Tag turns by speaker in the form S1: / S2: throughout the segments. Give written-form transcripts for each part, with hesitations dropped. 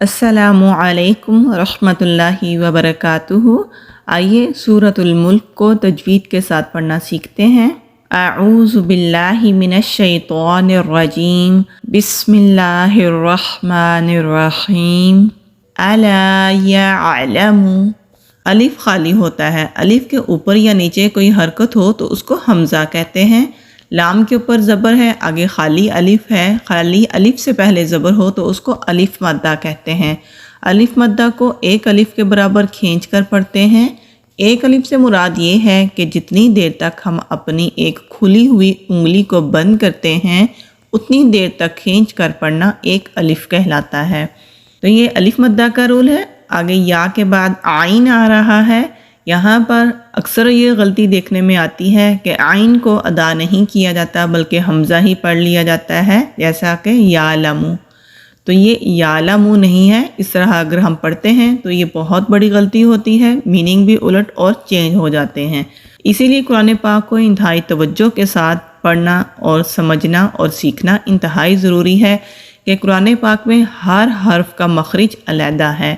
S1: السلام علیکم ورحمۃ اللہ وبرکاتہ۔ آئیے سورۃ الملک کو تجوید کے ساتھ پڑھنا سیکھتے ہیں۔ اعوذ باللہ من الشیطان الرجیم، بسم اللہ الرحمن الرحیم۔ الا یعلم، الف خالی ہوتا ہے، الف کے اوپر یا نیچے کوئی حرکت ہو تو اس کو حمزہ کہتے ہیں۔ لام کے اوپر زبر ہے، آگے خالی الف ہے، خالی الف سے پہلے زبر ہو تو اس کو الف مدہ کہتے ہیں۔ الف مدہ کو ایک الف کے برابر کھینچ کر پڑھتے ہیں۔ ایک الف سے مراد یہ ہے کہ جتنی دیر تک ہم اپنی ایک کھلی ہوئی انگلی کو بند کرتے ہیں اتنی دیر تک کھینچ کر پڑھنا ایک الف کہلاتا ہے۔ تو یہ الف مدہ کا رول ہے۔ آگے یا کے بعد عین آ رہا ہے۔ یہاں پر اکثر یہ غلطی دیکھنے میں آتی ہے کہ عین کو ادا نہیں کیا جاتا بلکہ حمزہ ہی پڑھ لیا جاتا ہے، جیسا کہ یعلم۔ تو یہ یعلم نہیں ہے، اس طرح اگر ہم پڑھتے ہیں تو یہ بہت بڑی غلطی ہوتی ہے، میننگ بھی الٹ اور چینج ہو جاتے ہیں۔ اسی لیے قرآن پاک کو انتہائی توجہ کے ساتھ پڑھنا اور سمجھنا اور سیکھنا انتہائی ضروری ہے کہ قرآن پاک میں ہر حرف کا مخرج علیحدہ ہے۔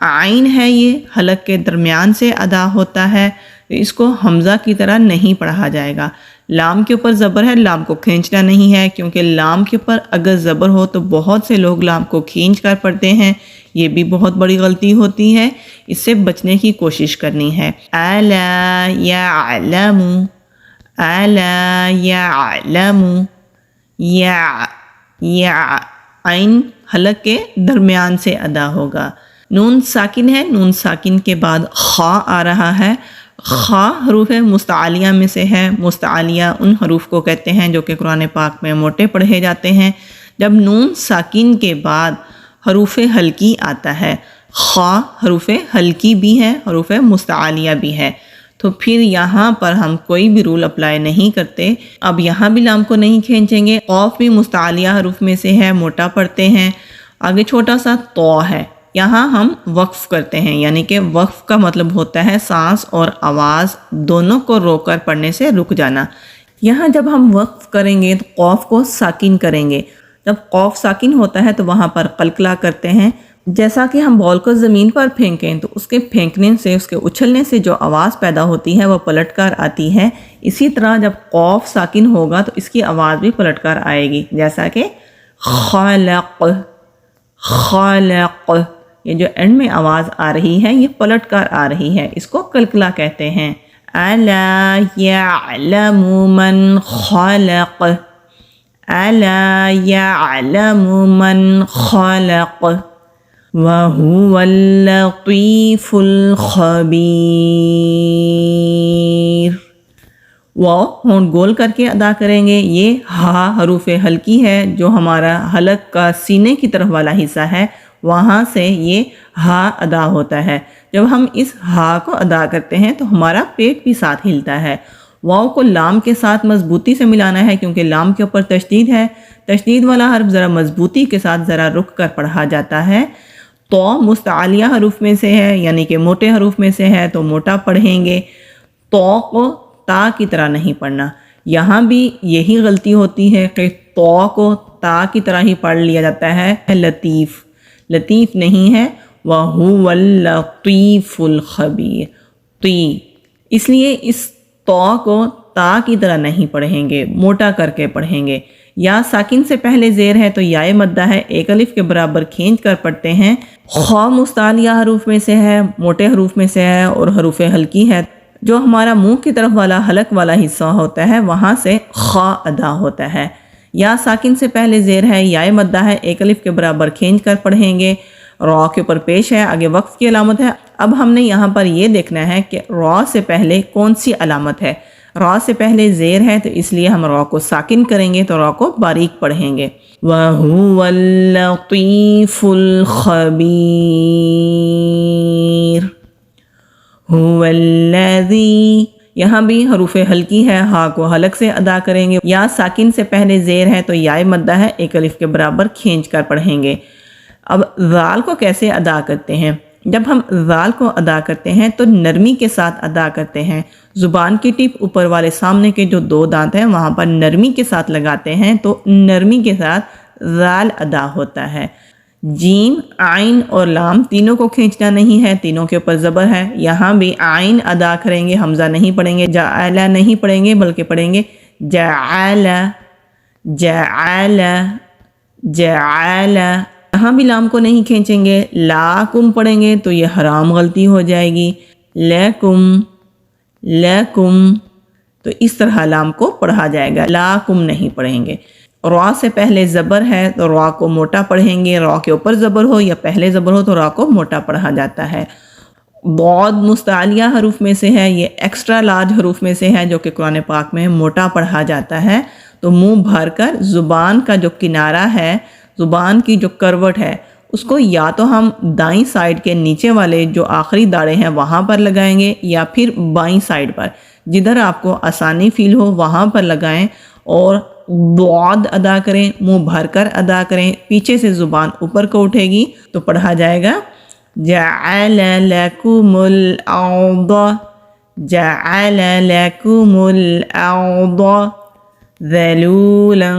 S1: عین ہے، یہ حلق کے درمیان سے ادا ہوتا ہے، اس کو حمزہ کی طرح نہیں پڑھا جائے گا۔ لام کے اوپر زبر ہے، لام کو کھینچنا نہیں ہے، کیونکہ لام کے اوپر اگر زبر ہو تو بہت سے لوگ لام کو کھینچ کر پڑھتے ہیں، یہ بھی بہت بڑی غلطی ہوتی ہے، اس سے بچنے کی کوشش کرنی ہے۔ الا یعلم، الا یعلم، یا عین حلق کے درمیان سے ادا ہوگا۔ نون ساکن ہے، نون ساکن کے بعد خا آ رہا ہے۔ خا حروف مستعلیہ میں سے ہے۔ مستعلیہ ان حروف کو کہتے ہیں جو کہ قرآن پاک میں موٹے پڑھے جاتے ہیں۔ جب نون ساکن کے بعد حروف ہلکی آتا ہے، خا حروف ہلکی بھی ہے، حروف مستعلیہ بھی ہے، تو پھر یہاں پر ہم کوئی بھی رول اپلائی نہیں کرتے۔ اب یہاں بھی لام کو نہیں کھینچیں گے۔ قاف بھی مستعلیہ حروف میں سے ہے، موٹا پڑھتے ہیں۔ آگے چھوٹا سا تو ہے، یہاں ہم وقف کرتے ہیں، یعنی کہ وقف کا مطلب ہوتا ہے سانس اور آواز دونوں کو روک کر پڑھنے سے رک جانا۔ یہاں جب ہم وقف کریں گے تو قاف کو ساکن کریں گے۔ جب قاف ساکن ہوتا ہے تو وہاں پر قلقلہ کرتے ہیں، جیسا کہ ہم بال کو زمین پر پھینکیں تو اس کے پھینکنے سے، اس کے اچھلنے سے جو آواز پیدا ہوتی ہے وہ پلٹ کر آتی ہے۔ اسی طرح جب قاف ساکن ہوگا تو اس کی آواز بھی پلٹ کر آئے گی، جیسا کہ خلق، خلق۔ یہ جو اینڈ میں آواز آ رہی ہے یہ پلٹ کر آ رہی ہے، اس کو قلقلہ کہتے ہیں۔ الا یعلم من خلق، الا یعلم من خلق وهو اللطیف الخبیر۔ واو ہونٹ گول کر کے ادا کریں گے۔ یہ ہا حروف ہلکی ہے، جو ہمارا حلق کا سینے کی طرف والا حصہ ہے، وہاں سے یہ ہا ادا ہوتا ہے۔ جب ہم اس ہا کو ادا کرتے ہیں تو ہمارا پیٹ بھی ساتھ ہلتا ہے۔ واو کو لام کے ساتھ مضبوطی سے ملانا ہے، کیونکہ لام کے اوپر تشدید ہے۔ تشدید والا حرف ذرا مضبوطی کے ساتھ ذرا رک کر پڑھا جاتا ہے۔ تو مستعلیہ حروف میں سے ہے، یعنی کہ موٹے حروف میں سے ہے، تو موٹا پڑھیں گے۔ تو کو تا کی طرح نہیں پڑھنا۔ یہاں بھی یہی غلطی ہوتی ہے کہ تو کو تا کی طرح ہی پڑھ لیا جاتا ہے۔ لطیف، لطیف نہیں ہے۔ وَهُوَ اللَّطِيفُ الْخَبِيرُ، تی، اس لیے اس تو کو تا کی طرح نہیں پڑھیں گے، موٹا کر کے پڑھیں گے۔ یا ساکن سے پہلے زیر ہے تو یا مدہ ہے، ایک الف کے برابر کھینچ کر پڑھتے ہیں۔ خا مستعلیہ حروف میں سے ہے، موٹے حروف میں سے ہے اور حروف ہلکی ہے۔ جو ہمارا منہ کی طرف والا حلق والا حصہ ہوتا ہے وہاں سے خا ادا ہوتا ہے۔ یا ساکن سے پہلے زیر ہے، یا مدہ ہے، ایک الف کے برابر کھینچ کر پڑھیں گے۔ را کے اوپر پیش ہے، آگے وقف کی علامت ہے۔ اب ہم نے یہاں پر یہ دیکھنا ہے کہ را سے پہلے کون سی علامت ہے۔ را سے پہلے زیر ہے تو اس لیے ہم را کو ساکن کریں گے، تو را کو باریک پڑھیں گے۔ وَهُوَ اللَّطِيفُ الْخَبِيرُ، هُوَ الَّذِي، یہاں بھی حروف ہلکی ہے، ہا کو حلق سے ادا کریں گے۔ یا ساکن سے پہلے زیر ہے تو یا مدہ ہے، ایک الف کے برابر کھینچ کر پڑھیں گے۔ اب ذال کو کیسے ادا کرتے ہیں؟ جب ہم ذال کو ادا کرتے ہیں تو نرمی کے ساتھ ادا کرتے ہیں۔ زبان کی ٹپ اوپر والے سامنے کے جو دو دانت ہیں وہاں پر نرمی کے ساتھ لگاتے ہیں، تو نرمی کے ساتھ ذال ادا ہوتا ہے۔ جیم، عین اور لام تینوں کو کھینچنا نہیں ہے، تینوں کے اوپر زبر ہے۔ یہاں بھی عین ادا کریں گے، حمزہ نہیں پڑھیں گے، جعل نہیں پڑھیں گے بلکہ پڑھیں گے جعل جعل جعل۔ یہاں بھی لام کو نہیں کھینچیں گے، لاکم پڑھیں گے تو یہ حرام غلطی ہو جائے گی، لیکم لیکم، تو اس طرح لام کو پڑھا جائے گا، لاکم نہیں پڑھیں گے۔ را سے پہلے زبر ہے تو را کو موٹا پڑھیں گے، را کے اوپر زبر ہو یا پہلے زبر ہو تو را کو موٹا پڑھا جاتا ہے۔ ضاد مستعلیہ حروف میں سے ہے، یہ ایکسٹرا لارج حروف میں سے ہے جو کہ قرآن پاک میں موٹا پڑھا جاتا ہے، تو منہ بھر کر زبان کا جو کنارہ ہے، زبان کی جو کروٹ ہے، اس کو یا تو ہم دائیں سائڈ کے نیچے والے جو آخری داڑے ہیں وہاں پر لگائیں گے یا پھر بائیں سائڈ پر، جدھر آپ کو آسانی فیل ہو وہاں پر لگائیں اور ضاد ادا کریں، منہ بھر کر ادا کریں، پیچھے سے زبان اوپر کو اٹھے گی تو پڑھا جائے گا جعل لکم الارض جعل لکم الارض ذلولا۔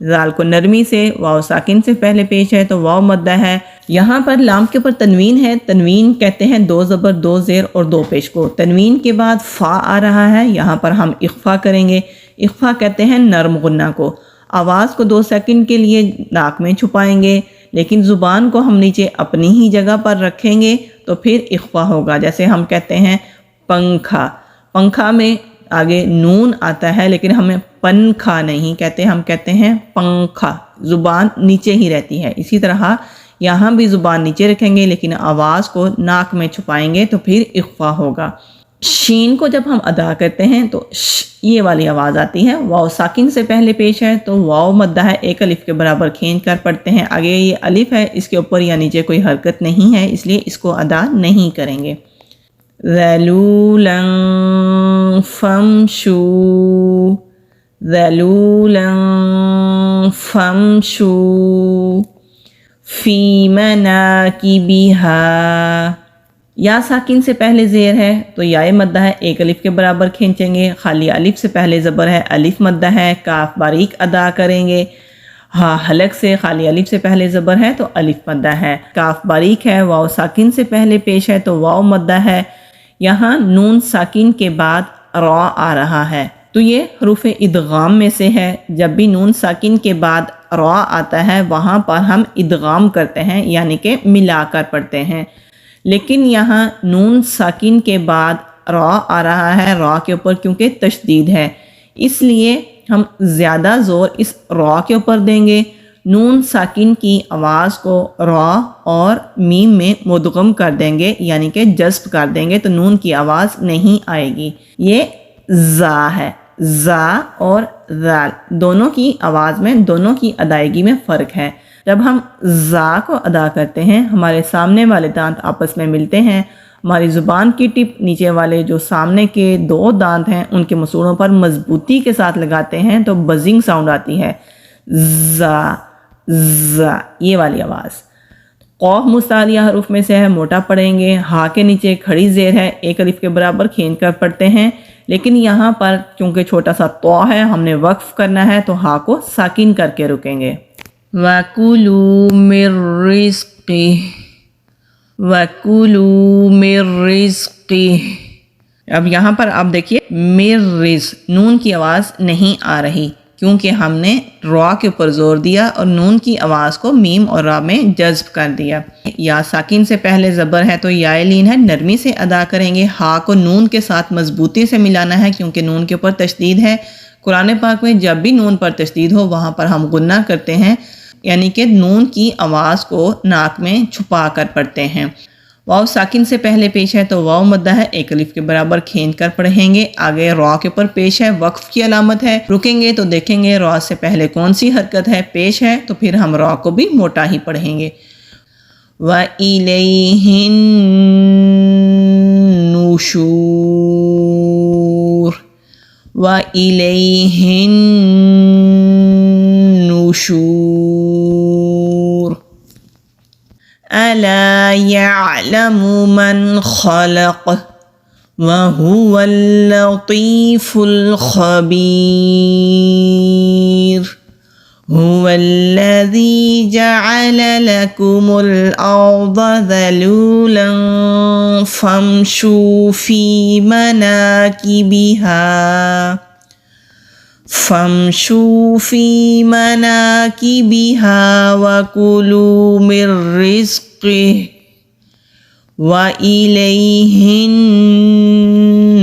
S1: ذال کو نرمی سے، واو ساکن سے پہلے پیش ہے تو واو مدہ ہے۔ یہاں پر لام کے اوپر تنوین ہے، تنوین کہتے ہیں 2 زبر 2 زیر اور 2 پیش کو۔ تنوین کے بعد فا آ رہا ہے، یہاں پر ہم اخفا کریں گے، اخفا کہتے ہیں نرم غنہ کو۔ آواز کو 2 سیکنڈ کے لیے ناک میں چھپائیں گے، لیکن زبان کو ہم نیچے اپنی ہی جگہ پر رکھیں گے تو پھر اخفا ہوگا۔ جیسے ہم کہتے ہیں پنکھا، پنکھا میں آگے نون آتا ہے لیکن ہمیں پنکھا نہیں کہتے، ہم کہتے ہیں پنکھا، زبان نیچے ہی رہتی ہے۔ اسی طرح یہاں بھی زبان نیچے رکھیں گے لیکن آواز کو ناک میں چھپائیں گے تو پھر اخفا ہوگا۔ شین کو جب ہم ادا کرتے ہیں تو یہ والی آواز آتی ہے، واو ساکن سے پہلے پیش ہے تو واو مدہ ہے، 1 الف کے برابر کھینچ کر پڑھتے ہیں۔ آگے یہ الف ہے، اس کے اوپر یا نیچے کوئی حرکت نہیں ہے، اس لیے اس کو ادا نہیں کریں گے۔ ذلولا فامشوا ذلولا فامشوا فی مناکبہا۔ یا ساکن سے پہلے زیر ہے تو یا مدہ ہے، 1 الف کے برابر کھینچیں گے، خالی الف سے پہلے زبر ہے، الف مدہ ہے، کاف باریک ادا کریں گے۔ ہاں حلق سے خالی الف سے پہلے زبر ہے تو الف مدہ ہے، کاف باریک ہے، واو ساکن سے پہلے پیش ہے تو واو مدہ ہے۔ یہاں نون ساکن کے بعد را آ رہا ہے تو یہ حروف ادغام میں سے ہے، جب بھی نون ساکن کے بعد را آتا ہے وہاں پر ہم ادغام کرتے ہیں، یعنی کہ ملا کر پڑھتے ہیں۔ لیکن یہاں نون ساکن کے بعد را آ رہا ہے، را کے اوپر کیونکہ تشدید ہے، اس لیے ہم زیادہ زور اس را کے اوپر دیں گے، نون ساکن کی آواز کو را اور میم میں مدغم کر دیں گے، یعنی کہ جذب کر دیں گے تو نون کی آواز نہیں آئے گی۔ یہ زا ہے، زا اور ذال دونوں کی آواز میں، دونوں کی ادائیگی میں فرق ہے۔ جب ہم زا کو ادا کرتے ہیں ہمارے سامنے والے دانت آپس میں ملتے ہیں، ہماری زبان کی ٹپ نیچے والے جو سامنے کے 2 دانت ہیں ان کے مسوڑوں پر مضبوطی کے ساتھ لگاتے ہیں تو بزنگ ساؤنڈ آتی ہے، زا زا، یہ والی آواز۔ قوف مستعلیہ حروف میں سے ہے، موٹا پڑھیں گے، ہا کے نیچے کھڑی زیر ہے، 1 الف کے برابر کھینچ کر پڑھتے ہیں، لیکن یہاں پر چونکہ چھوٹا سا تو ہے ہم نے وقف کرنا ہے تو ہا کو ساکن کر کے رکیں گے۔ وَكُلُوا مِن رِّزْقِهِ وَكُلُوا مِن رِّزْقِهِ۔ اب یہاں پر آپ دیکھیے مِن رِّزْق، نون کی آواز نہیں آ رہی کیونکہ ہم نے را کے اوپر زور دیا اور نون کی آواز کو میم اور را میں جذب کر دیا۔ یا ساکن سے پہلے زبر ہے تو یا لین ہے، نرمی سے ادا کریں گے، ہا کو نون کے ساتھ مضبوطی سے ملانا ہے کیونکہ نون کے اوپر تشدید ہے۔ قرآن پاک میں جب بھی نون پر تشدید ہو وہاں پر ہم غنہ کرتے ہیں، یعنی کہ نون کی آواز کو ناک میں چھپا کر پڑھتے ہیں۔ واو ساکن سے پہلے پیش ہے تو واو مدہ ہے، 1 الف کے برابر کھینچ کر پڑھیں گے، آگے را کے اوپر پیش ہے، وقف کی علامت ہے، رکیں گے تو دیکھیں گے را سے پہلے کون سی حرکت ہے، پیش ہے تو پھر ہم را کو بھی موٹا ہی پڑھیں گے۔ وَإِلَيْهِ النُّشُورُ وَإِلَيْهِ النُّشُورُ أَلَا يَعْلَمُ مَنْ خَلَقَ وَهُوَ اللَّطِيفُ الْخَبِيرُ۔ هو الذي جعل لكم الأرض ذلولا فامشوا في مناكبها وكلوا من رزقه وإليه النشور.